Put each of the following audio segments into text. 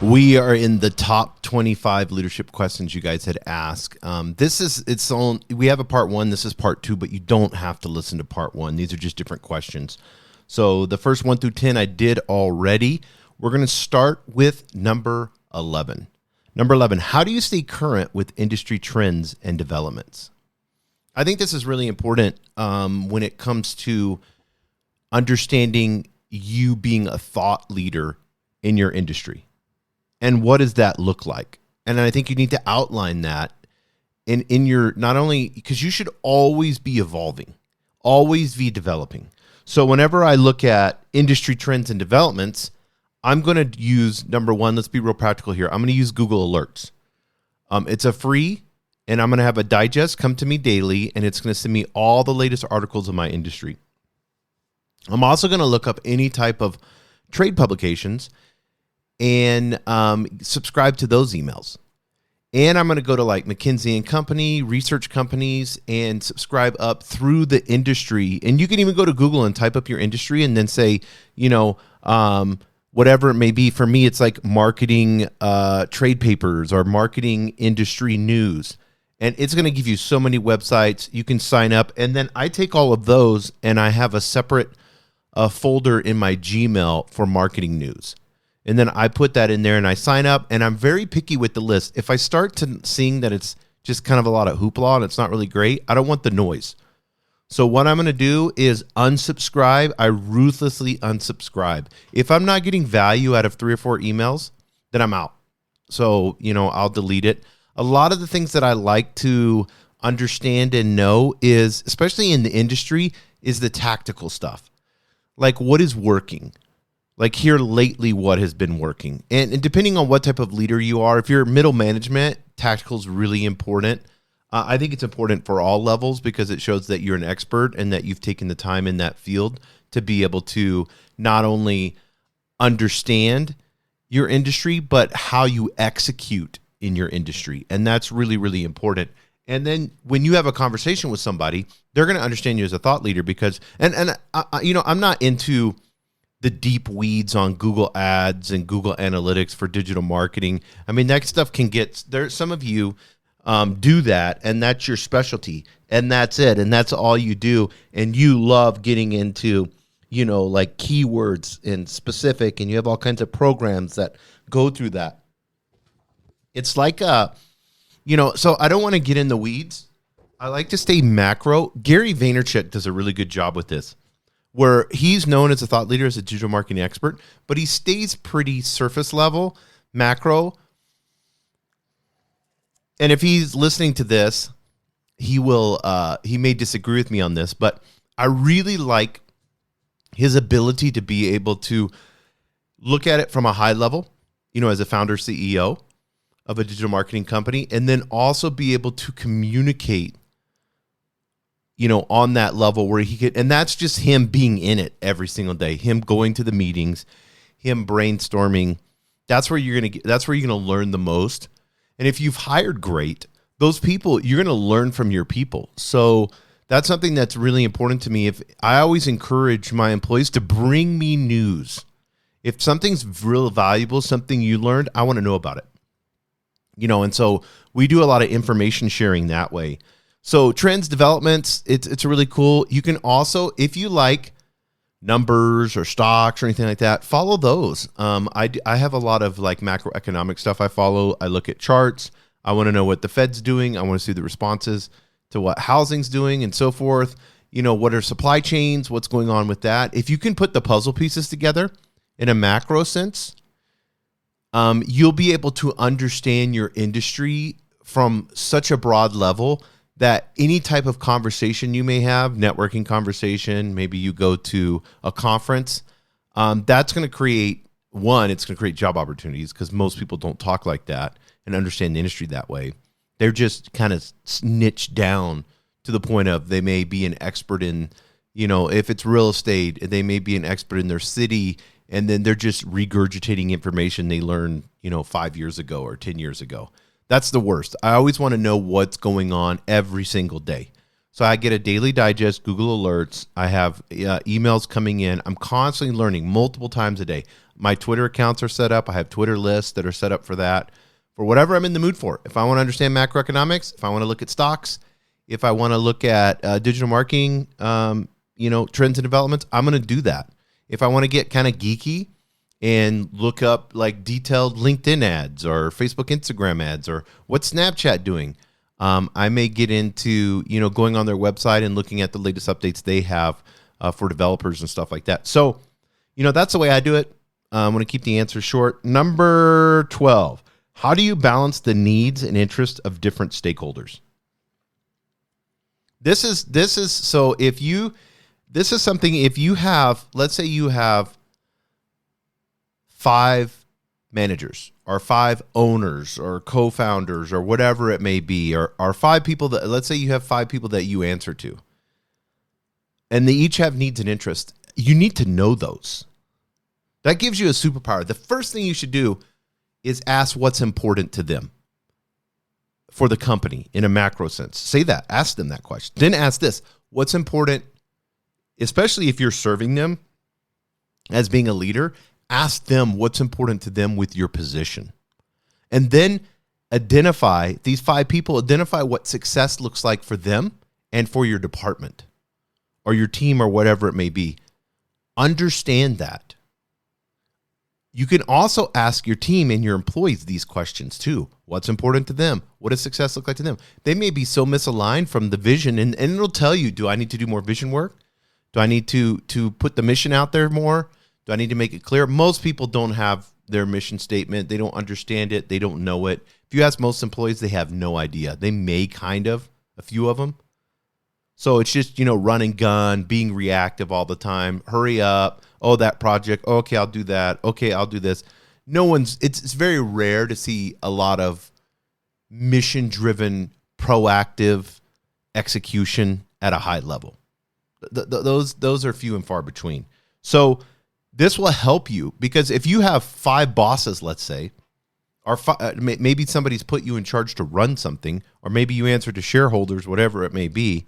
We are in the top 25 leadership questions you guys had asked. This is its own. We have a part one. This is part two, but you don't have to listen to part one. These are just different questions. So the first 1 through 10 I did already. We're going to start with number 11. Number 11, how do you stay current with industry trends and developments? I think this is really important when it comes to understanding you being a thought leader in your industry. And what does that look like? And I think you need to outline that in your, not only, because you should always be evolving, always be developing. So whenever I look at industry trends and developments, I'm going to use, number one, let's be real practical here. I'm going to use Google Alerts. It's a free, and I'm going to have a digest come to me daily, and it's going to send me all the latest articles of my industry. I'm also going to look up any type of trade publications and subscribe to those emails. And I'm going to go to like McKinsey & Company, research companies, and subscribe up through the industry. And you can even go to Google and type up your industry and then say, whatever it may be. For me, it's like marketing trade papers or marketing industry news. And it's going to give you so many websites. You can sign up. And then I take all of those and I have a separate folder in my Gmail for marketing news. And then I put that in there and I sign up, and I'm very picky with the list. If I start to seeing that it's just kind of a lot of hoopla and it's not really great, I don't want the noise. So what I'm going to do is unsubscribe. I ruthlessly unsubscribe. If I'm not getting value out of 3 or 4 emails, then I'm out. So, I'll delete it. A lot of the things that I like to understand and know is, especially in the industry, is the tactical stuff. Like what is working? Like here lately, what has been working? And depending on what type of leader you are, if you're middle management, tactical is really important. I think it's important for all levels because it shows that you're an expert and that you've taken the time in that field to be able to not only understand your industry, but how you execute in your industry. And that's really, really important. And then when you have a conversation with somebody, they're going to understand you as a thought leader because, I'm not into the deep weeds on Google Ads and Google Analytics for digital marketing. I mean, that stuff can get there. Some of you do that, and that's your specialty, and that's it, and that's all you do. And you love getting into, like keywords and specific, and you have all kinds of programs that go through that. It's like, so I don't want to get in the weeds. I like to stay macro. Gary Vaynerchuk does a really good job with this, where he's known as a thought leader, as a digital marketing expert, but he stays pretty surface level, macro. And if he's listening to this, he may disagree with me on this, but I really like his ability to be able to look at it from a high level, as a founder, CEO of a digital marketing company, and then also be able to communicate on that level where he could, and that's just him being in it every single day, him going to the meetings, him brainstorming. That's where you're going to learn the most. And if you've hired great, those people, you're going to learn from your people. So that's something that's really important to me. If I always encourage my employees to bring me news. If something's real valuable, something you learned, I want to know about it. And so we do a lot of information sharing that way. So trends, developments, it's really cool. You can also, if you like numbers or stocks or anything like that, follow those. I have a lot of like macroeconomic stuff I follow. I look at charts. I want to know what the Fed's doing. I want to see the responses to what housing's doing and so forth. What are supply chains? What's going on with that? If you can put the puzzle pieces together in a macro sense, you'll be able to understand your industry from such a broad level that any type of conversation you may have, networking conversation, maybe you go to a conference, that's going to create, it's going to create job opportunities because most people don't talk like that and understand the industry that way. They're just kind of niched down to the point of they may be an expert in, if it's real estate, they may be an expert in their city, and then they're just regurgitating information they learned, 5 years ago or 10 years ago. That's the worst. I always want to know what's going on every single day. So I get a daily digest, Google alerts. I have emails coming in. I'm constantly learning multiple times a day. My Twitter accounts are set up. I have Twitter lists that are set up for that, for whatever I'm in the mood for. If I want to understand macroeconomics, if I want to look at stocks, if I want to look at digital marketing, trends and developments, I'm going to do that. If I want to get kind of geeky and look up like detailed LinkedIn ads or Facebook, Instagram ads, or what's Snapchat doing, I may get into, going on their website and looking at the latest updates they have for developers and stuff like that. So, that's the way I do it. I'm going to keep the answer short. Number 12, how do you balance the needs and interests of different stakeholders? This is something, if you have, let's say you have 5 managers or 5 owners or co-founders or whatever it may be, or 5 people that, let's say you have 5 people that you answer to, and they each have needs and interests. You need to know those. That gives you a superpower. The first thing you should do is ask what's important to them for the company in a macro sense. Say that. Ask them that question. Then ask this. What's important, especially if you're serving them as being a leader, ask them what's important to them with your position. And then identify, these 5 people, identify what success looks like for them and for your department or your team or whatever it may be. Understand that. You can also ask your team and your employees these questions too. What's important to them? What does success look like to them? They may be so misaligned from the vision, and it'll tell you, do I need to do more vision work? Do I need to put the mission out there more? Do I need to make it clear? Most people don't have their mission statement. They don't understand it. They don't know it. If you ask most employees, they have no idea. They may kind of, a few of them. So it's just, run and gun, being reactive all the time. Hurry up. Oh, that project. Oh, okay, I'll do that. Okay, I'll do this. It's very rare to see a lot of mission-driven, proactive execution at a high level. Those are few and far between. So this will help you, because if you have 5 bosses, let's say, or maybe somebody's put you in charge to run something, or maybe you answer to shareholders, whatever it may be,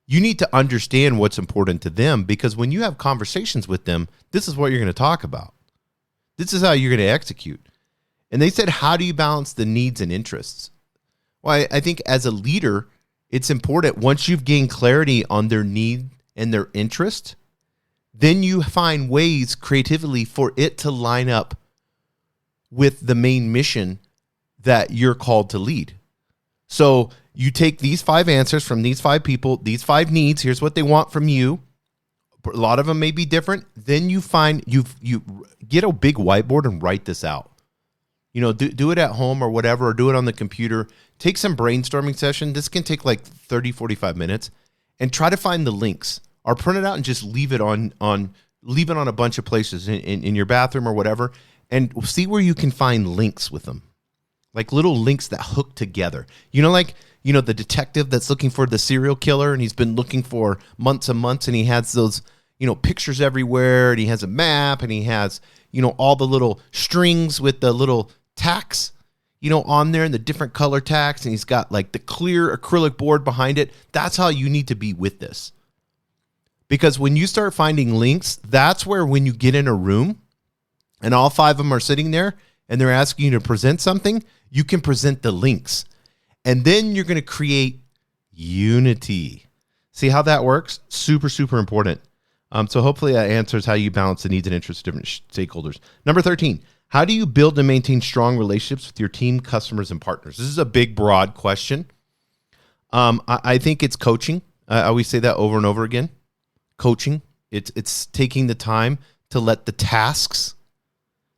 you need to understand what's important to them, because when you have conversations with them, this is what you're going to talk about. This is how you're going to execute. And they said, how do you balance the needs and interests? Well, I think as a leader, it's important, once you've gained clarity on their need and their interest, then you find ways creatively for it to line up with the main mission that you're called to lead. So you take these 5 answers from these 5 people, these 5 needs, here's what they want from you. A lot of them may be different. Then you find, you get a big whiteboard and write this out. Do it at home or whatever, or do it on the computer. Take some brainstorming session. This can take like 30, 45 minutes, and try to find the links, or print it out and just leave it on a bunch of places in your bathroom or whatever, and see where you can find links with them. Like little links that hook together. The detective that's looking for the serial killer, and he's been looking for months and months, and he has those, pictures everywhere, and he has a map, and he has, all the little strings with the little tacks, on there, and the different color tacks, and he's got like the clear acrylic board behind it. That's how you need to be with this. Because when you start finding links, that's where, when you get in a room and all 5 of them are sitting there and they're asking you to present something, you can present the links. And then you're going to create unity. See how that works? Super, super important. So hopefully that answers how you balance the needs and interests of different stakeholders. Number 13, how do you build and maintain strong relationships with your team, customers, and partners? This is a big, broad question. I think it's coaching. I always say that over and over again. Coaching. It's taking the time to let the tasks,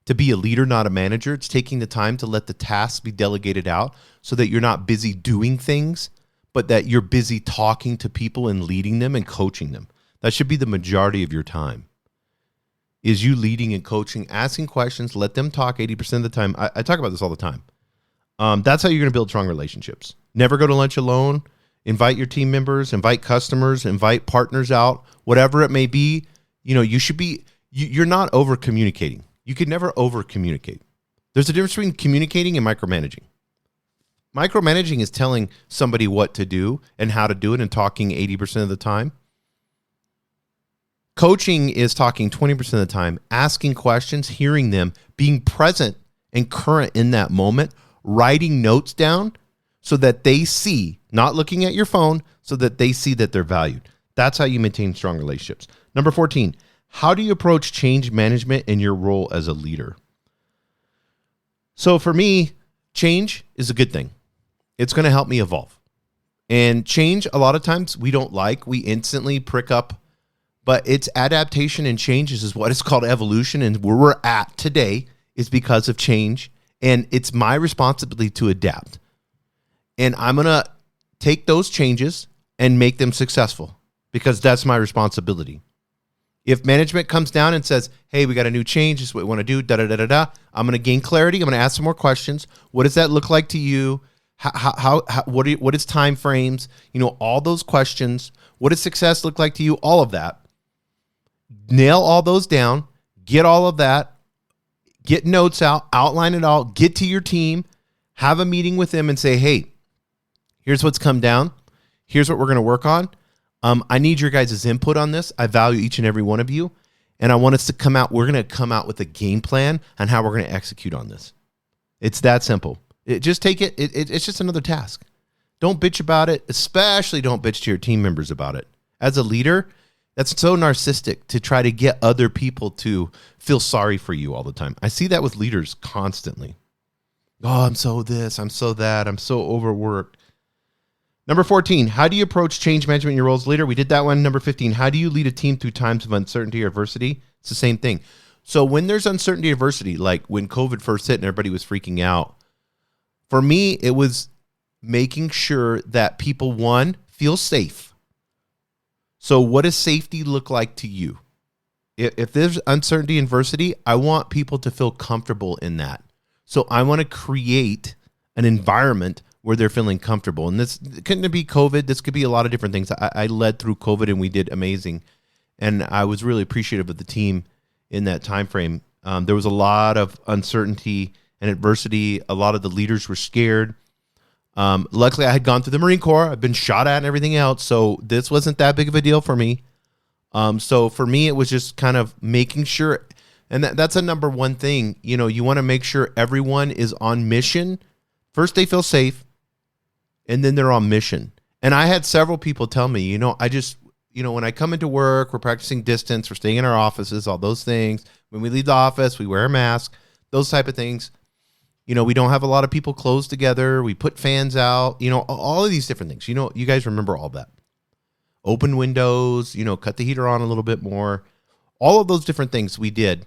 to be a leader, not a manager. It's taking the time to let the tasks be delegated out, so that you're not busy doing things, but that you're busy talking to people and leading them and coaching them. That should be the majority of your time, is you leading and coaching, asking questions, let them talk 80% of the time. I talk about this all the time. That's how you're going to build strong relationships. Never go to lunch alone. Invite your team members, invite customers, invite partners out, whatever it may be. You're not over communicating. You can never over communicate. There's a difference between communicating and micromanaging. Micromanaging is telling somebody what to do and how to do it and talking 80% of the time. Coaching is talking 20% of the time, asking questions, hearing them, being present and current in that moment, writing notes down so that they see, not looking at your phone, so that they see that they're valued. That's how you maintain strong relationships. Number 14, how do you approach change management in your role as a leader? So for me, change is a good thing. It's going to help me evolve. And change, a lot of times we don't like, we instantly prick up, but it's adaptation and changes is what is called evolution. And where we're at today is because of change. And it's my responsibility to adapt. And I'm going to take those changes and make them successful because that's my responsibility. If management comes down and says, hey, we got a new change, this is what we want to do, da-da-da-da-da, I'm going to gain clarity. I'm going to ask some more questions. What does that look like to you? What is time frames? All those questions. What does success look like to you? All of that. Nail all those down. Get all of that. Get notes out. Outline it all. Get to your team. Have a meeting with them and say, hey, here's what's come down. Here's what we're going to work on. I need your guys' input on this. I value each and every one of you. And I want us to come out. We're going to come out with a game plan on how we're going to execute on this. It's that simple. Just take it. It's just another task. Don't bitch about it. Especially don't bitch to your team members about it. As a leader, that's so narcissistic to try to get other people to feel sorry for you all the time. I see that with leaders constantly. Oh, I'm so this, I'm so that, I'm so overworked. Number 14, how do you approach change management in your role as leader? We did that one. Number 15, how do you lead a team through times of uncertainty or adversity? It's the same thing. So when there's uncertainty or adversity, like when COVID first hit and everybody was freaking out, for me, it was making sure that people, one, feel safe. So what does safety look like to you? If there's uncertainty and adversity, I want people to feel comfortable in that. So I want to create an environment where they're feeling comfortable. And this couldn't be COVID. This could be a lot of different things. I led through COVID and we did amazing. And I was really appreciative of the team in that time frame. There was a lot of uncertainty and adversity. A lot of the leaders were scared. Luckily, I had gone through the Marine Corps. I've been shot at and everything else. So this wasn't that big of a deal for me. So for me, it was just kind of making sure. And that's a number one thing. You want to make sure everyone is on mission. First, they feel safe. And then they're on mission. And I had several people tell me, when I come into work, we're practicing distance, we're staying in our offices, all those things. When we leave the office, we wear a mask, those type of things. We don't have a lot of people close together. We put fans out, all of these different things. You guys remember all that. Open windows, cut the heater on a little bit more. All of those different things we did.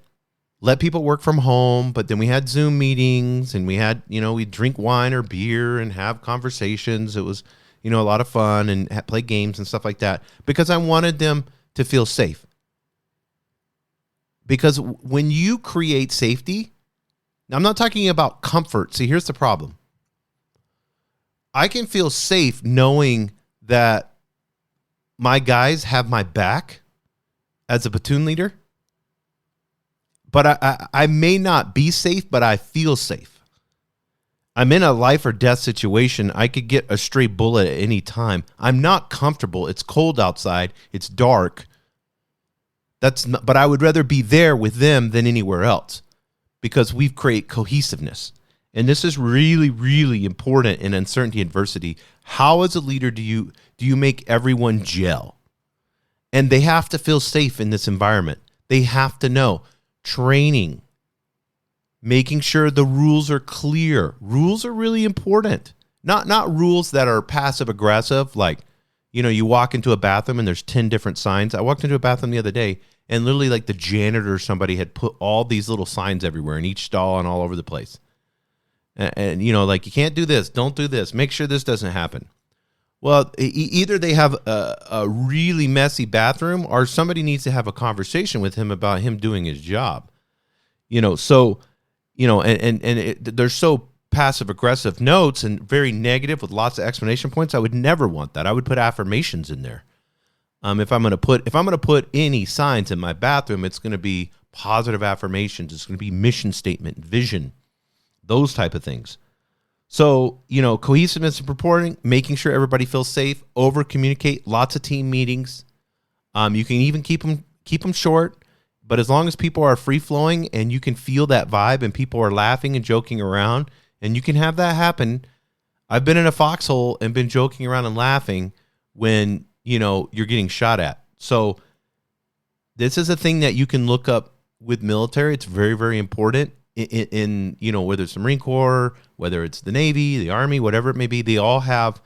Let people work from home, but then we had Zoom meetings and we had, we'd drink wine or beer and have conversations. It was, a lot of fun and play games and stuff like that because I wanted them to feel safe. Because when you create safety, now I'm not talking about comfort. See, here's the problem. I can feel safe knowing that my guys have my back as a platoon leader. But I may not be safe, but I feel safe. I'm in a life or death situation. I could get a stray bullet at any time. I'm not comfortable. It's cold outside. It's dark. But I would rather be there with them than anywhere else because we've created cohesiveness. And this is really, really important in uncertainty and adversity. How, as a leader, do you make everyone gel? And they have to feel safe in this environment. They have to know. Training, making sure the rules are clear. Rules are really important. Not rules that are passive aggressive, like, you walk into a bathroom and there's 10 different signs. I walked into a bathroom the other day and literally like the janitor or somebody had put all these little signs everywhere in each stall and all over the place. And like, you can't do this, don't do this, make sure this doesn't happen. Well, either they have a really messy bathroom or somebody needs to have a conversation with him about him doing his job. They're so passive aggressive notes and very negative with lots of exclamation points. I would never want that. I would put affirmations in there. If I'm going to put any signs in my bathroom, it's going to be positive affirmations. It's going to be mission statement, vision, those type of things. So, cohesiveness and reporting, making sure everybody feels safe, over communicate, lots of team meetings. You can even keep them short, but as long as people are free flowing and you can feel that vibe and people are laughing and joking around, and you can have that happen. I've been in a foxhole and been joking around and laughing when, you're getting shot at. So this is a thing that you can look up with military. It's very, very important in whether it's the Marine Corps, whether it's the Navy, the Army, whatever it may be. They all have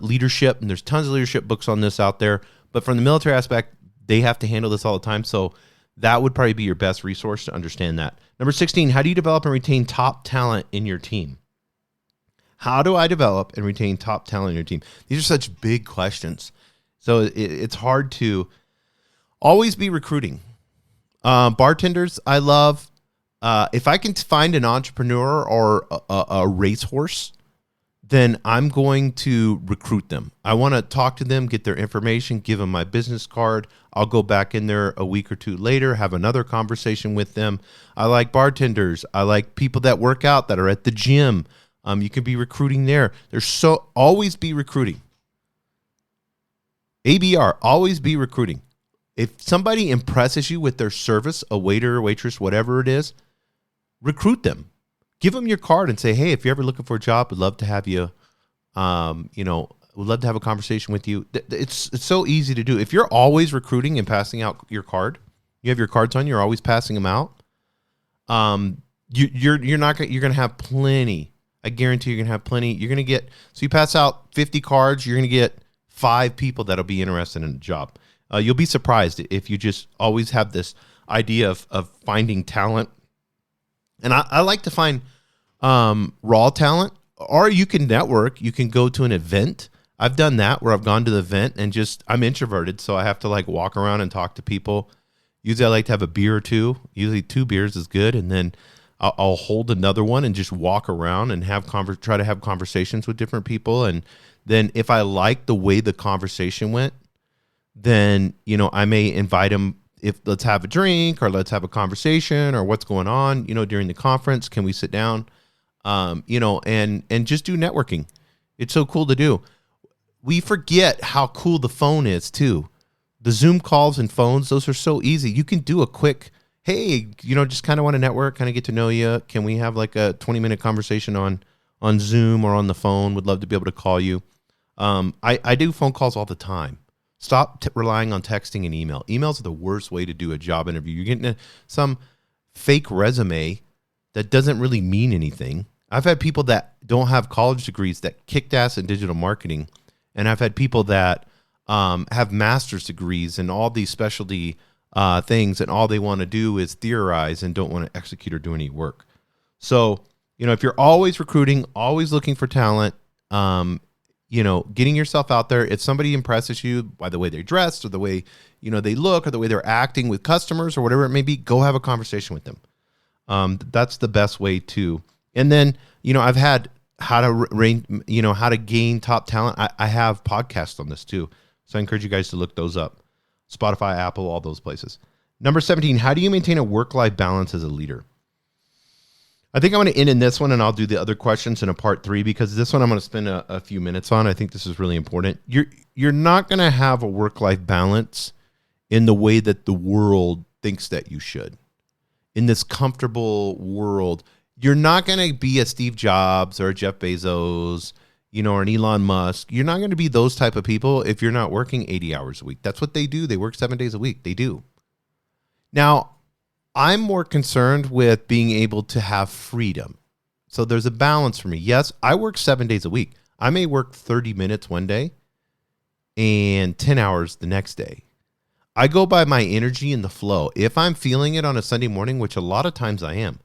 leadership, and there's tons of leadership books on this out there. But from the military aspect, they have to handle this all the time. So that would probably be your best resource to understand that. Number 16, how do you develop and retain top talent in your team? How do I develop and retain top talent in your team? These are such big questions. So it's hard to always be recruiting. Bartenders, I love. If I can find an entrepreneur or a racehorse, then I'm going to recruit them. I want to talk to them, get their information, give them my business card. I'll go back in there a week or two later, have another conversation with them. I like bartenders. I like people that work out, that are at the gym. You can be recruiting there. Always be recruiting. ABR, always be recruiting. If somebody impresses you with their service, a waiter, waitress, whatever it is, recruit them. Give them your card and say, hey, if you're ever looking for a job, we'd love to have you, we'd love to have a conversation with you. It's so easy to do. If you're always recruiting and passing out your card, you have your cards on, you're always passing them out. You're going to have plenty. I guarantee you're going to have plenty. You're going to get, so you pass out 50 cards, you're going to get 5 people that'll be interested in a job. You'll be surprised if you just always have this idea of finding talent. And I like to find raw talent, or you can network. You can go to an event. I've done that where I've gone to the event and I'm introverted, so I have to like walk around and talk to people. Usually I like to have a beer or two. Usually 2 beers is good. And then I'll hold another one and just walk around and try to have conversations with different people. And then if I like the way the conversation went, then, I may invite them, let's have a drink or let's have a conversation or what's going on, during the conference. Can we sit down, and just do networking. It's so cool to do. We forget how cool the phone is too. The Zoom calls and phones, those are so easy. You can do a quick, hey, just kind of want to network, kind of get to know you. Can we have like a 20-minute conversation on Zoom or on the phone? Would love to be able to call you. I do phone calls all the time. Stop relying on texting and email. Emails are the worst way to do a job interview. You're getting some fake resume that doesn't really mean anything. I've had people that don't have college degrees that kicked ass in digital marketing, and I've had people that have master's degrees and all these specialty things, and all they want to do is theorize and don't want to execute or do any work. So, if you're always recruiting, always looking for talent, getting yourself out there. If somebody impresses you by the way they're dressed or the way, they look or the way they're acting with customers or whatever it may be, go have a conversation with them. That's the best way to. And then, I've had how to gain top talent. I have podcasts on this too. So I encourage you guys to look those up. Spotify, Apple, all those places. Number 17, how do you maintain a work-life balance as a leader? I think I'm going to end in this one, and I'll do the other questions in a part 3, because this one I'm going to spend a few minutes on. I think this is really important. You're not going to have a work-life balance in the way that the world thinks that you should. In this comfortable world, you're not going to be a Steve Jobs or a Jeff Bezos, or an Elon Musk. You're not going to be those type of people if you're not working 80 hours a week. That's what they do. They work 7 days a week. They do. Now, I'm more concerned with being able to have freedom. So there's a balance for me. Yes, I work 7 days a week. I may work 30 minutes one day and 10 hours the next day. I go by my energy and the flow. If I'm feeling it on a Sunday morning, which a lot of times I am,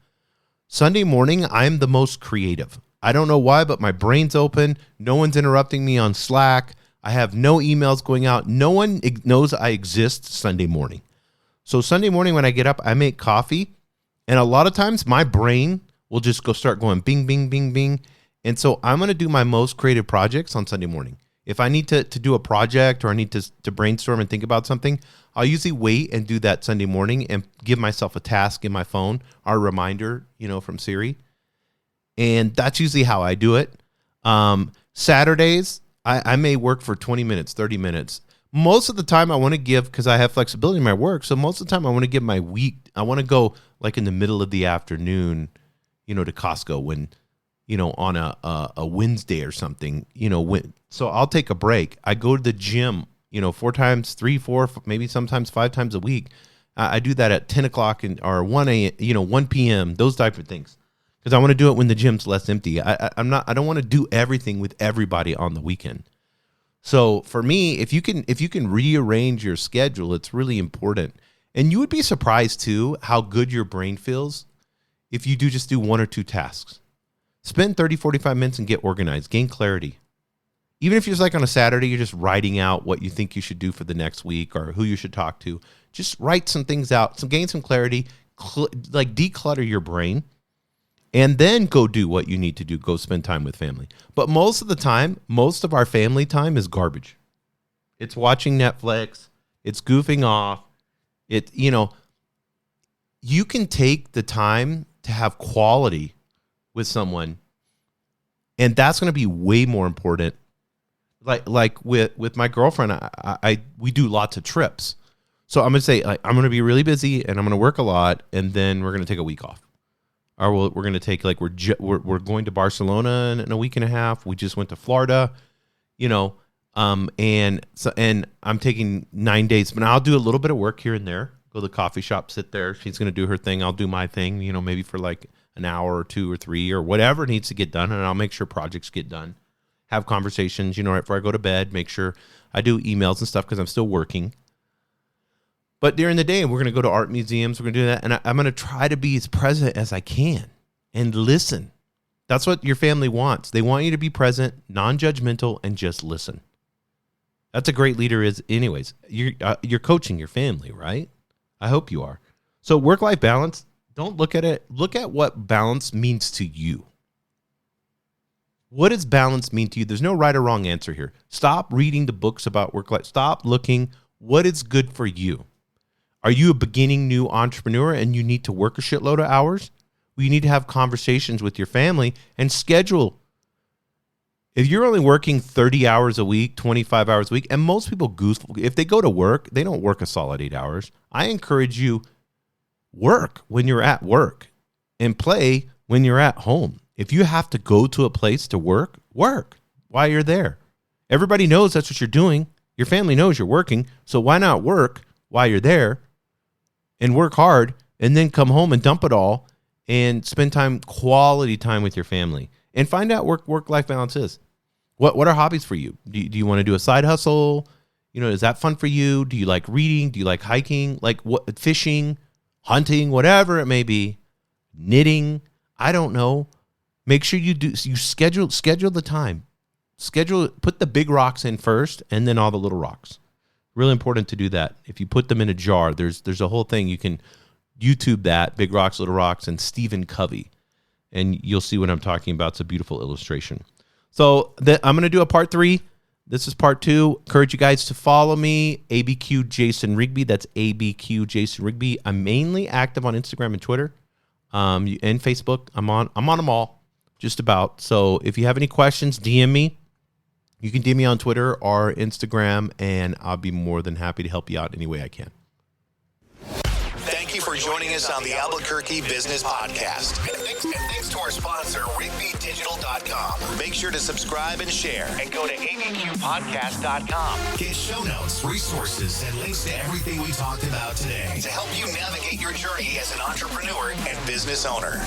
Sunday morning, I'm the most creative. I don't know why, but my brain's open. No one's interrupting me on Slack. I have no emails going out. No one knows I exist Sunday morning. So Sunday morning when I get up, I make coffee. And a lot of times my brain will just start going bing, bing, bing, bing. And so I'm going to do my most creative projects on Sunday morning. If I need to do a project or I need to brainstorm and think about something, I'll usually wait and do that Sunday morning and give myself a task in my phone or a reminder, from Siri. And that's usually how I do it. Saturdays, I may work for 20 minutes, 30 minutes. Most of the time I want to give, because I have flexibility in my work, so most of the time I want to give my week, I want to go like in the middle of the afternoon, to Costco when, on a Wednesday or something, so I'll take a break. I go to the gym, 4 times, 3, 4, maybe sometimes 5 times a week. I do that at 10 o'clock or 1 p.m., those type of things. Because I want to do it when the gym's less empty. I don't want to do everything with everybody on the weekend. So for me, if you can rearrange your schedule, it's really important. And you would be surprised too how good your brain feels if you just do 1 or 2 tasks. Spend 30, 45 minutes and get organized, gain clarity. Even if you're just like on a Saturday, you're just writing out what you think you should do for the next week or who you should talk to. Just write some things out, gain some clarity, like declutter your brain. And then go do what you need to do. Go spend time with family. But most of the time, most of our family time is garbage. It's watching Netflix. It's goofing off. You can take the time to have quality with someone, and that's going to be way more important. Like with my girlfriend, we do lots of trips. So I'm going to say, I'm going to be really busy, and I'm going to work a lot, and then we're going to take a week off. Or we're going to take we're going to Barcelona in a week and a half. We just went to Florida, and I'm taking 9 days, but I'll do a little bit of work here and there. Go to the coffee shop, sit there. She's going to do her thing. I'll do my thing, maybe for like an hour or 2 or 3 or whatever needs to get done, and I'll make sure projects get done. Have conversations, right before I go to bed. Make sure I do emails and stuff because I'm still working. But during the day, we're going to go to art museums. We're going to do that. And I'm going to try to be as present as I can and listen. That's what your family wants. They want you to be present, non-judgmental, and just listen. That's a great leader is anyways. You're coaching your family, right? I hope you are. So work-life balance, don't look at it. Look at what balance means to you. What does balance mean to you? There's no right or wrong answer here. Stop reading the books about work-life. Stop looking what is good for you. Are you a beginning new entrepreneur and you need to work a shitload of hours? Well, you need to have conversations with your family and schedule. If you're only working 30 hours a week, 25 hours a week, and most people if they go to work, they don't work a solid 8 hours. I encourage you, work when you're at work and play when you're at home. If you have to go to a place to work while you're there. Everybody knows that's what you're doing. Your family knows you're working, so why not work while you're there? And work hard, and then come home and dump it all and spend quality time with your family. And find out what work-life balance is. What are hobbies for you? Do you want to do a side hustle? Is that fun for you? Do you like reading? Do you like hiking? Like what? Fishing, hunting, whatever it may be. Knitting, I don't know. Make sure you schedule the time. Put the big rocks in first, and then all the little rocks. Really important to do that. If you put them in a jar, there's a whole thing. You can YouTube that, Big Rocks, Little Rocks, and Stephen Covey. And you'll see what I'm talking about. It's a beautiful illustration. So I'm going to do a part 3. This is part 2. Encourage you guys to follow me, ABQ Jason Rigby. That's ABQ Jason Rigby. I'm mainly active on Instagram and Twitter and Facebook. I'm on them all, just about. So if you have any questions, DM me. You can DM me on Twitter or Instagram, and I'll be more than happy to help you out any way I can. Thank you for joining us on the Albuquerque Business Podcast. And thanks to our sponsor, RigbyDigital.com. Make sure to subscribe and share. And go to abqpodcast.com. Get show notes, resources, and links to everything we talked about today to help you navigate your journey as an entrepreneur and business owner.